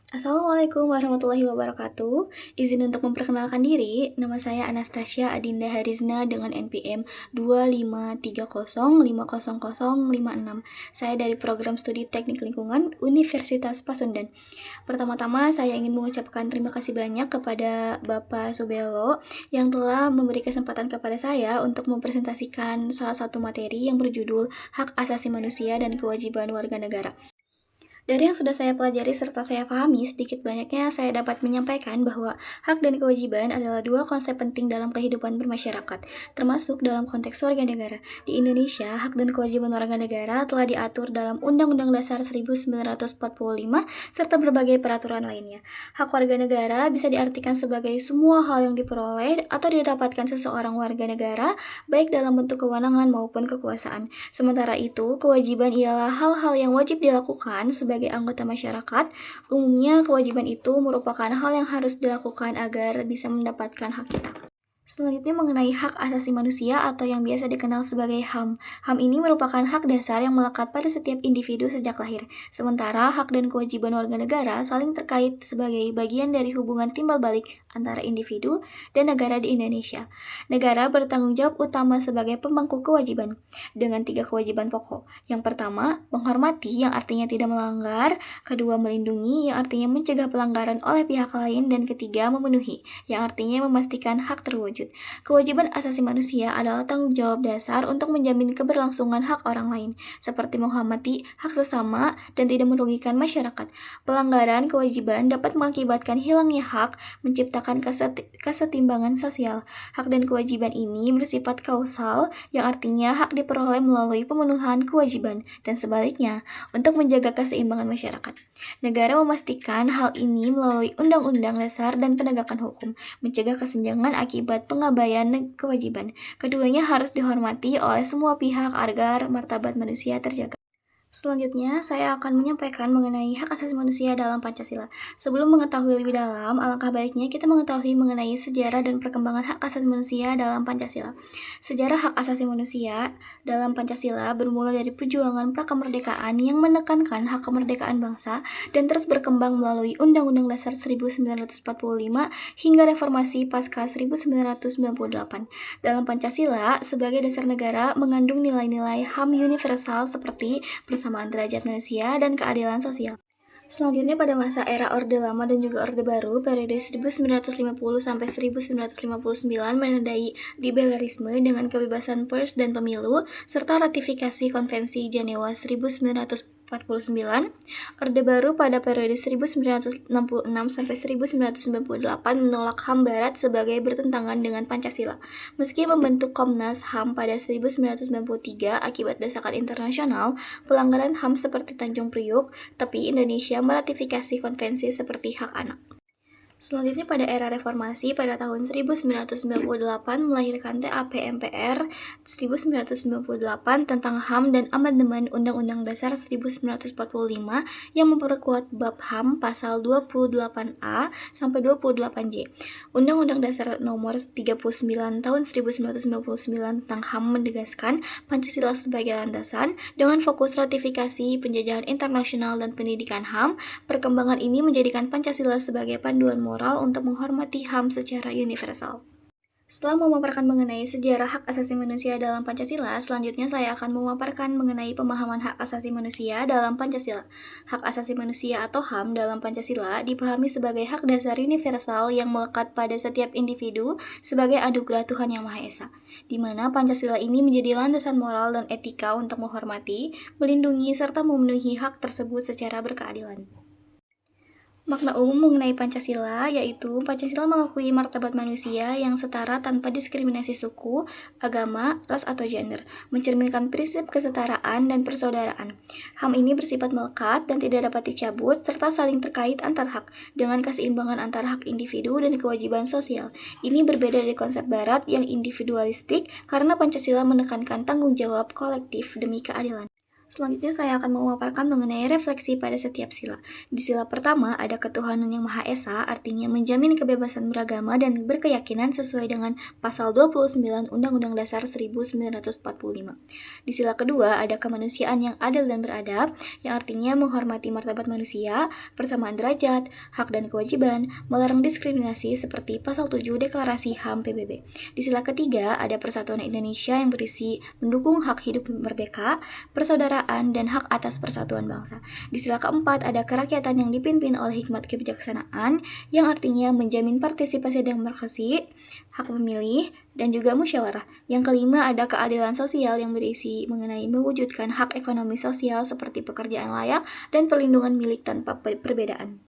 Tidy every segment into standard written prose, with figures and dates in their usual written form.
Assalamualaikum warahmatullahi wabarakatuh. Izin untuk memperkenalkan diri, nama saya Anastasia Adinda Harizna dengan NPM 253050056. Saya dari Program Studi Teknik Lingkungan Universitas Pasundan. Pertama-tama saya ingin mengucapkan terima kasih banyak kepada Bapak Subelo yang telah memberi kesempatan kepada saya untuk mempresentasikan salah satu materi yang berjudul Hak Asasi Manusia dan Kewajiban Warga Negara. Dari yang sudah saya pelajari serta saya pahami, sedikit banyaknya saya dapat menyampaikan bahwa hak dan kewajiban adalah dua konsep penting dalam kehidupan bermasyarakat, termasuk dalam konteks warga negara. Di Indonesia, hak dan kewajiban warga negara telah diatur dalam Undang-Undang Dasar 1945 serta berbagai peraturan lainnya. Hak warga negara bisa diartikan sebagai semua hal yang diperoleh atau didapatkan seseorang warga negara, baik dalam bentuk kewenangan maupun kekuasaan. Sementara itu, kewajiban ialah hal-hal yang wajib dilakukan sebagai anggota masyarakat. Umumnya, kewajiban itu merupakan hal yang harus dilakukan agar bisa mendapatkan hak kita. Selanjutnya mengenai hak asasi manusia atau yang biasa dikenal sebagai HAM. HAM ini merupakan hak dasar yang melekat pada setiap individu sejak lahir. Sementara hak dan kewajiban warga negara saling terkait sebagai bagian dari hubungan timbal balik antara individu dan negara di Indonesia. Negara bertanggung jawab utama sebagai pemangku kewajiban dengan 3 kewajiban pokok. Yang pertama, menghormati yang artinya tidak melanggar, kedua melindungi yang artinya mencegah pelanggaran oleh pihak lain, dan ketiga memenuhi yang artinya memastikan hak terwujud. Kewajiban asasi manusia adalah tanggung jawab dasar untuk menjamin keberlangsungan hak orang lain, seperti menghormati hak sesama dan tidak merugikan masyarakat. Pelanggaran kewajiban dapat mengakibatkan hilangnya hak, menciptakan kesetimbangan sosial. Hak dan kewajiban ini bersifat kausal, yang artinya hak diperoleh melalui pemenuhan kewajiban, dan sebaliknya, untuk menjaga keseimbangan masyarakat. Negara memastikan hal ini melalui Undang-Undang Dasar dan penegakan hukum, mencegah kesenjangan akibat pengabaian kewajiban. Keduanya harus dihormati oleh semua pihak agar martabat manusia terjaga. Selanjutnya, saya akan menyampaikan mengenai hak asasi manusia dalam Pancasila. Sebelum mengetahui lebih dalam, alangkah baiknya kita mengetahui mengenai sejarah dan perkembangan hak asasi manusia dalam Pancasila. Sejarah hak asasi manusia dalam Pancasila bermula dari perjuangan prakemerdekaan yang menekankan hak kemerdekaan bangsa dan terus berkembang melalui Undang-Undang Dasar 1945 hingga reformasi pasca 1998. Dalam Pancasila, sebagai dasar negara mengandung nilai-nilai HAM universal seperti persamaan derajat manusia dan keadilan sosial. Selanjutnya pada masa era Orde Lama dan juga Orde Baru, periode 1950 sampai 1959 menandai liberalisme dengan kebebasan pers dan pemilu, serta ratifikasi Konvensi Jenewa 1949. Orde Baru pada periode 1966 sampai 1998 menolak HAM Barat sebagai bertentangan dengan Pancasila. Meski membentuk Komnas HAM pada 1993 akibat desakan internasional, pelanggaran HAM seperti Tanjung Priuk, tapi Indonesia meratifikasi konvensi seperti hak anak. Selanjutnya pada era reformasi pada tahun 1998 melahirkan TAP MPR 1998 tentang HAM dan amandemen Undang-Undang Dasar 1945 yang memperkuat bab HAM pasal 28A sampai 28J. Undang-Undang Dasar Nomor 39 Tahun 1999 tentang HAM menegaskan Pancasila sebagai landasan dengan fokus ratifikasi penjajahan internasional dan pendidikan HAM. Perkembangan ini menjadikan Pancasila sebagai panduan moral untuk menghormati HAM secara universal. Setelah memaparkan mengenai sejarah hak asasi manusia dalam Pancasila, selanjutnya saya akan memaparkan mengenai pemahaman hak asasi manusia dalam Pancasila. Hak asasi manusia atau HAM dalam Pancasila dipahami sebagai hak dasar universal yang melekat pada setiap individu sebagai anugerah Tuhan Yang Maha Esa, di mana Pancasila ini menjadi landasan moral dan etika untuk menghormati, melindungi, serta memenuhi hak tersebut secara berkeadilan. Makna umum mengenai Pancasila yaitu Pancasila mengakui martabat manusia yang setara tanpa diskriminasi suku, agama, ras atau gender, mencerminkan prinsip kesetaraan dan persaudaraan. HAM ini bersifat melekat dan tidak dapat dicabut serta saling terkait antar hak dengan keseimbangan antara hak individu dan kewajiban sosial. Ini berbeda dari konsep barat yang individualistik karena Pancasila menekankan tanggung jawab kolektif demi keadilan. Selanjutnya saya akan memaparkan mengenai refleksi pada setiap sila. Di sila pertama ada ketuhanan yang Maha Esa, artinya menjamin kebebasan beragama dan berkeyakinan sesuai dengan pasal 29 Undang-Undang Dasar 1945. Di sila kedua ada kemanusiaan yang adil dan beradab, yang artinya menghormati martabat manusia, persamaan derajat, hak dan kewajiban, melarang diskriminasi seperti pasal 7 Deklarasi HAM PBB. Di sila ketiga ada Persatuan Indonesia yang berisi mendukung hak hidup merdeka, persaudaraan, dan hak atas persatuan bangsa. Di sila keempat ada kerakyatan yang dipimpin oleh hikmat kebijaksanaan, yang artinya menjamin partisipasi demokrasi, hak memilih, dan juga musyawarah. Yang kelima ada keadilan sosial yang berisi mengenai mewujudkan hak ekonomi sosial seperti pekerjaan layak dan perlindungan milik tanpa perbedaan.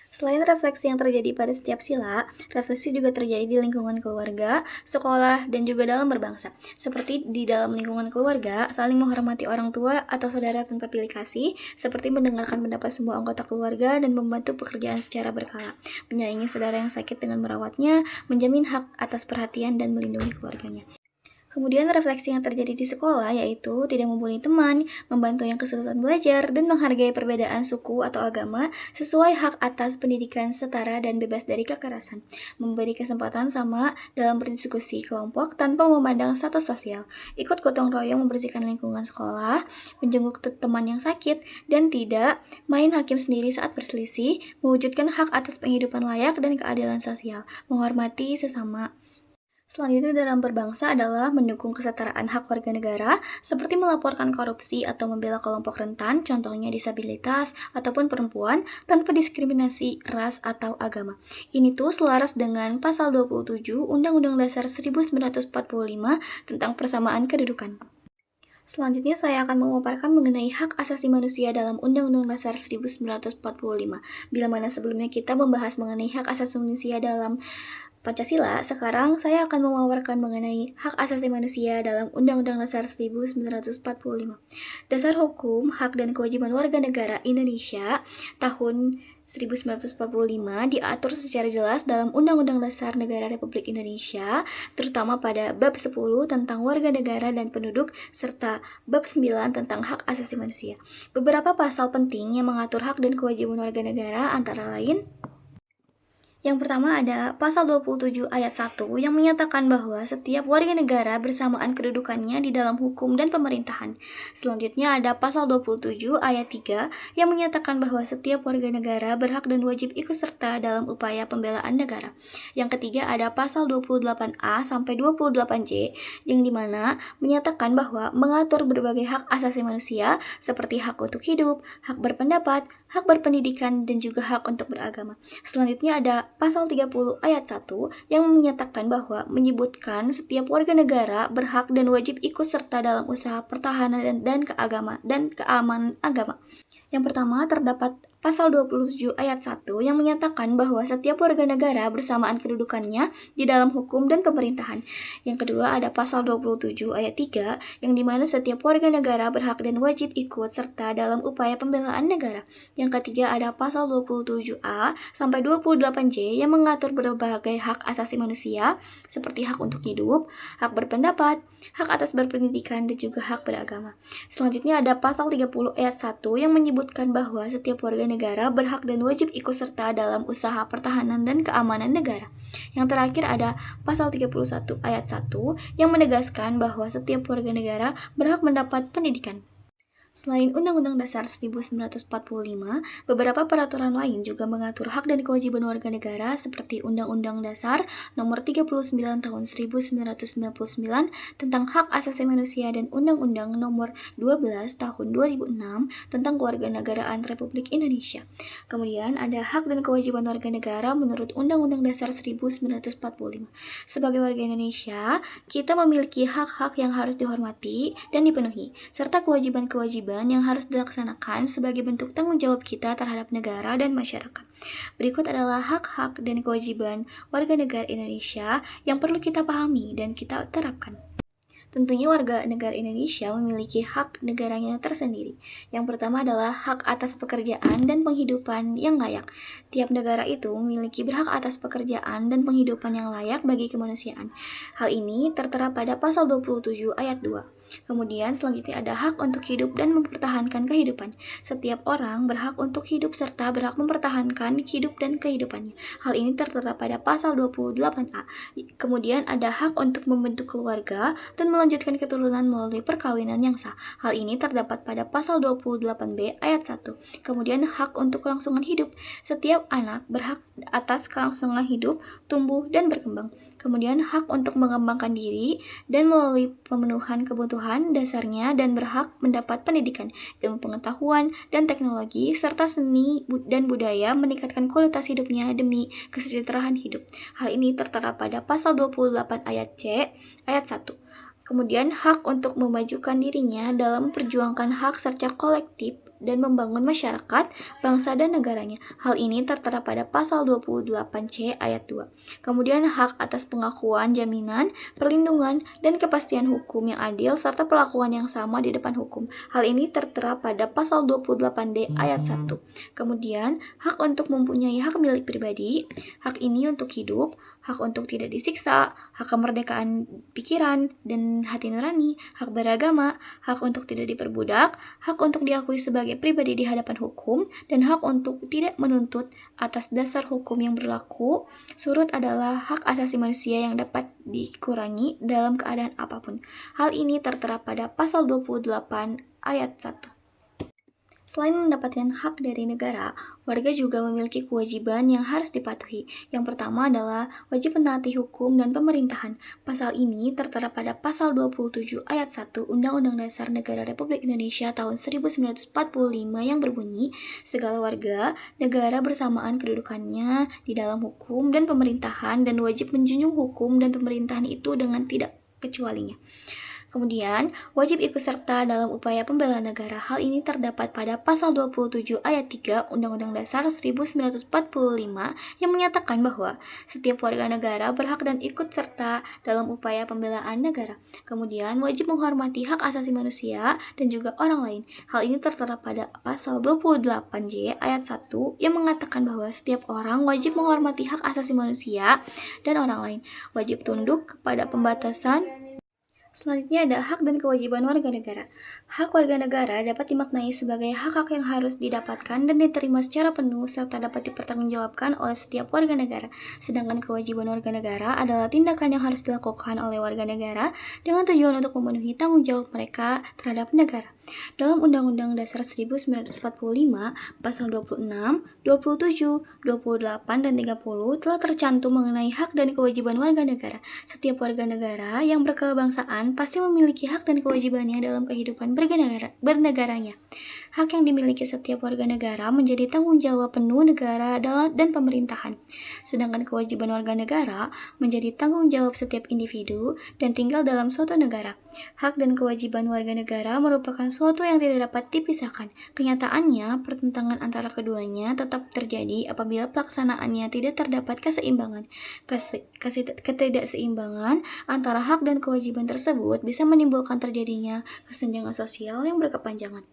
Selain refleksi yang terjadi pada setiap sila, refleksi juga terjadi di lingkungan keluarga, sekolah, dan juga dalam berbangsa. Seperti di dalam lingkungan keluarga, saling menghormati orang tua atau saudara tanpa pilih kasih, seperti mendengarkan pendapat semua anggota keluarga dan membantu pekerjaan secara berkala. Menyayangi saudara yang sakit dengan merawatnya, menjamin hak atas perhatian dan melindungi keluarganya. Kemudian refleksi yang terjadi di sekolah yaitu tidak membuli teman, membantu yang kesulitan belajar, dan menghargai perbedaan suku atau agama sesuai hak atas pendidikan setara dan bebas dari kekerasan. Memberi kesempatan sama dalam berdiskusi kelompok tanpa memandang status sosial. Ikut gotong royong membersihkan lingkungan sekolah, menjenguk teman yang sakit, dan tidak main hakim sendiri saat berselisih, mewujudkan hak atas penghidupan layak dan keadilan sosial, menghormati sesama. Selanjutnya dalam berbangsa adalah mendukung kesetaraan hak warga negara, seperti melaporkan korupsi atau membela kelompok rentan, contohnya disabilitas ataupun perempuan, tanpa diskriminasi ras atau agama. Ini tuh selaras dengan pasal 27 Undang-Undang Dasar 1945 tentang persamaan kedudukan. Selanjutnya saya akan memaparkan mengenai hak asasi manusia dalam Undang-Undang Dasar 1945. Bila mana sebelumnya kita membahas mengenai hak asasi manusia dalam Pancasila, sekarang saya akan memaparkan mengenai hak asasi manusia dalam Undang-Undang Dasar 1945. Dasar hukum, hak dan kewajiban warga negara Indonesia tahun 1945 diatur secara jelas dalam Undang-Undang Dasar Negara Republik Indonesia, terutama pada bab 10 tentang warga negara dan penduduk, serta bab 9 tentang hak asasi manusia. Beberapa pasal penting yang mengatur hak dan kewajiban warga negara antara lain: yang pertama ada pasal 27 ayat 1 yang menyatakan bahwa setiap warga negara bersamaan kedudukannya di dalam hukum dan pemerintahan. Selanjutnya ada pasal 27 ayat 3 yang menyatakan bahwa setiap warga negara berhak dan wajib ikut serta dalam upaya pembelaan negara. Yang ketiga ada pasal 28A sampai 28J yang dimana menyatakan bahwa mengatur berbagai hak asasi manusia seperti hak untuk hidup, hak berpendapat, hak berpendidikan, dan juga hak untuk beragama. Selanjutnya ada pasal 30 ayat 1 yang menyatakan bahwa menyebutkan setiap warga negara berhak dan wajib ikut serta dalam usaha pertahanan dan keamanan agama. Yang pertama terdapat pasal 27 ayat 1 yang menyatakan bahwa setiap warga negara bersamaan kedudukannya di dalam hukum dan pemerintahan. Yang kedua ada pasal 27 ayat 3 yang dimana setiap warga negara berhak dan wajib ikut serta dalam upaya pembelaan negara. Yang ketiga ada pasal 27A sampai 28J yang mengatur berbagai hak asasi manusia seperti hak untuk hidup, hak berpendapat, hak atas berpendidikan, dan juga hak beragama. Selanjutnya ada pasal 30 ayat 1 yang menyebutkan bahwa setiap warga negara berhak dan wajib ikut serta dalam usaha pertahanan dan keamanan negara. Yang terakhir ada pasal 31 ayat 1 yang menegaskan bahwa setiap warga negara berhak mendapat pendidikan. Selain Undang-Undang Dasar 1945, beberapa peraturan lain juga mengatur hak dan kewajiban warga negara seperti Undang-Undang Dasar Nomor 39 Tahun 1999 tentang Hak Asasi Manusia dan Undang-Undang Nomor 12 Tahun 2006 tentang Kewarganegaraan Republik Indonesia. Kemudian ada hak dan kewajiban warga negara menurut Undang-Undang Dasar 1945. Sebagai warga Indonesia, kita memiliki hak-hak yang harus dihormati dan dipenuhi, serta kewajiban-kewajiban yang harus dilaksanakan sebagai bentuk tanggung jawab kita terhadap negara dan masyarakat. Berikut adalah hak-hak dan kewajiban warga negara Indonesia yang perlu kita pahami dan kita terapkan. Tentunya warga negara Indonesia memiliki hak negaranya tersendiri. Yang pertama adalah hak atas pekerjaan dan penghidupan yang layak. Tiap negara itu memiliki berhak atas pekerjaan dan penghidupan yang layak bagi kemanusiaan. Hal ini tertera pada pasal 27 ayat 2. Kemudian selanjutnya ada hak untuk hidup dan mempertahankan kehidupan. Setiap orang berhak untuk hidup serta berhak mempertahankan hidup dan kehidupannya. Hal ini tertera pada pasal 28A. Kemudian ada hak untuk membentuk keluarga dan melanjutkan keturunan melalui perkawinan yang sah. Hal ini terdapat pada pasal 28B ayat 1. Kemudian hak untuk kelangsungan hidup. Setiap anak berhak atas kelangsungan hidup, tumbuh, dan berkembang. Kemudian hak untuk mengembangkan diri dan melalui pemenuhan kebutuhan dasarnya dan berhak mendapat pendidikan, ilmu pengetahuan, dan teknologi, serta seni dan budaya meningkatkan kualitas hidupnya demi kesejahteraan hidup. Hal ini tertera pada pasal 28 ayat C, ayat 1. Kemudian hak untuk memajukan dirinya dalam memperjuangkan hak secara kolektif dan membangun masyarakat, bangsa, dan negaranya. Hal ini tertera pada pasal 28C ayat 2. Kemudian hak atas pengakuan, jaminan, perlindungan, dan kepastian hukum yang adil serta perlakuan yang sama di depan hukum. Hal ini tertera pada pasal 28D ayat 1. Kemudian hak untuk mempunyai hak milik pribadi. Hak ini untuk hidup, hak untuk tidak disiksa, hak kemerdekaan pikiran dan hati nurani, hak beragama, hak untuk tidak diperbudak, hak untuk diakui sebagai pribadi di hadapan hukum, dan hak untuk tidak menuntut atas dasar hukum yang berlaku surut adalah hak asasi manusia yang dapat dikurangi dalam keadaan apapun. Hal ini tertera pada pasal 28 ayat 1. Selain mendapatkan hak dari negara, warga juga memiliki kewajiban yang harus dipatuhi. Yang pertama adalah wajib menaati hukum dan pemerintahan. Pasal ini tertera pada pasal 27 ayat 1 Undang-Undang Dasar Negara Republik Indonesia tahun 1945 yang berbunyi, segala warga negara bersamaan kedudukannya di dalam hukum dan pemerintahan dan wajib menjunjung hukum dan pemerintahan itu dengan tidak kecualinya. Kemudian, wajib ikut serta dalam upaya pembelaan negara. Hal ini terdapat pada pasal 27 ayat 3 Undang-Undang Dasar 1945 yang menyatakan bahwa setiap warga negara berhak dan ikut serta dalam upaya pembelaan negara. Kemudian, wajib menghormati hak asasi manusia dan juga orang lain. Hal ini tertera pada pasal 28J ayat 1 yang mengatakan bahwa setiap orang wajib menghormati hak asasi manusia dan orang lain, wajib tunduk kepada pembatasan. Selanjutnya ada hak dan kewajiban warga negara. Hak warga negara dapat dimaknai sebagai hak-hak yang harus didapatkan dan diterima secara penuh serta dapat dipertanggungjawabkan oleh setiap warga negara. Sedangkan kewajiban warga negara adalah tindakan yang harus dilakukan oleh warga negara dengan tujuan untuk memenuhi tanggung jawab mereka terhadap negara. Dalam Undang-Undang Dasar 1945, Pasal 26, 27, 28, dan 30 telah tercantum mengenai hak dan kewajiban warga negara. Setiap warga negara yang berkebangsaan pasti memiliki hak dan kewajibannya dalam kehidupan bernegaranya. Hak yang dimiliki setiap warga negara menjadi tanggung jawab penuh negara dan pemerintahan. Sedangkan kewajiban warga negara menjadi tanggung jawab setiap individu dan tinggal dalam suatu negara. Hak dan kewajiban warga negara merupakan suatu yang tidak dapat dipisahkan. Kenyataannya, pertentangan antara keduanya tetap terjadi apabila pelaksanaannya tidak terdapat keseimbangan. Ketidakseimbangan antara hak dan kewajiban tersebut bisa menimbulkan terjadinya kesenjangan sosial yang berkepanjangan.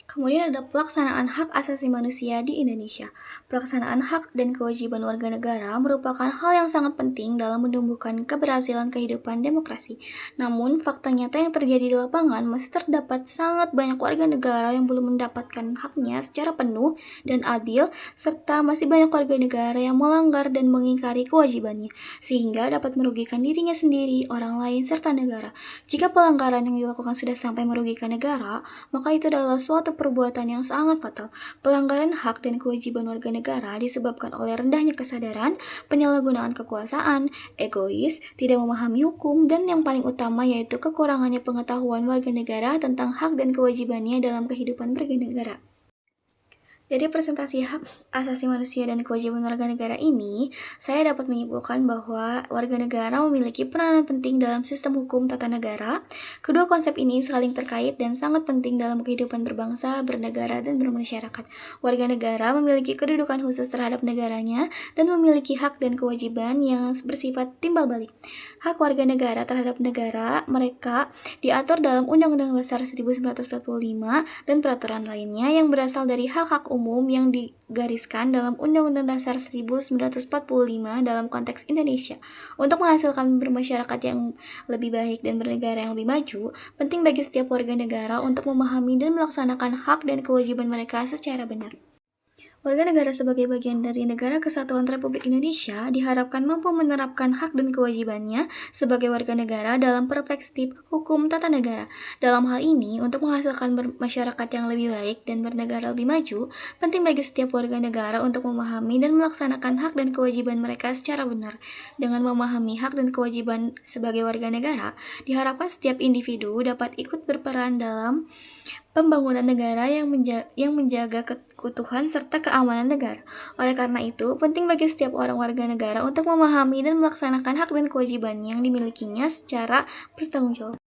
Kemudian ada pelaksanaan hak asasi manusia di Indonesia. Pelaksanaan hak dan kewajiban warga negara merupakan hal yang sangat penting dalam menumbuhkan keberhasilan kehidupan demokrasi. Namun, fakta nyata yang terjadi di lapangan masih terdapat sangat banyak warga negara yang belum mendapatkan haknya secara penuh dan adil, serta masih banyak warga negara yang melanggar dan mengingkari kewajibannya, sehingga dapat merugikan dirinya sendiri, orang lain, serta negara. Jika pelanggaran yang dilakukan sudah sampai merugikan negara, maka itu adalah suatu perbuatan yang sangat fatal. Pelanggaran hak dan kewajiban warga negara disebabkan oleh rendahnya kesadaran, penyalahgunaan kekuasaan, egois, tidak memahami hukum, dan yang paling utama yaitu kekurangannya pengetahuan warga negara tentang hak dan kewajibannya dalam kehidupan bernegara. Dari presentasi hak asasi manusia dan kewajiban warga negara ini, saya dapat menyimpulkan bahwa warga negara memiliki peranan penting dalam sistem hukum tata negara. Kedua konsep ini saling terkait dan sangat penting dalam kehidupan berbangsa, bernegara, dan bermasyarakat. Warga negara memiliki kedudukan khusus terhadap negaranya dan memiliki hak dan kewajiban yang bersifat timbal balik. Hak warga negara terhadap negara mereka diatur dalam Undang-Undang Dasar 1945 dan peraturan lainnya yang berasal dari hak-hak umum yang digariskan dalam Undang-Undang Dasar 1945 dalam konteks Indonesia. Untuk menghasilkan bermasyarakat yang lebih baik dan bernegara yang lebih maju, penting bagi setiap warga negara untuk memahami dan melaksanakan hak dan kewajiban mereka secara benar. Warga negara sebagai bagian dari Negara Kesatuan Republik Indonesia diharapkan mampu menerapkan hak dan kewajibannya sebagai warga negara dalam perspektif hukum tata negara. Dalam hal ini, untuk menghasilkan masyarakat yang lebih baik dan bernegara lebih maju, penting bagi setiap warga negara untuk memahami dan melaksanakan hak dan kewajiban mereka secara benar. Dengan memahami hak dan kewajiban sebagai warga negara, diharapkan setiap individu dapat ikut berperan dalam pembangunan negara yang menjaga keutuhan serta keamanan negara. Oleh karena itu, penting bagi setiap orang warga negara untuk memahami dan melaksanakan hak dan kewajiban yang dimilikinya secara bertanggung jawab.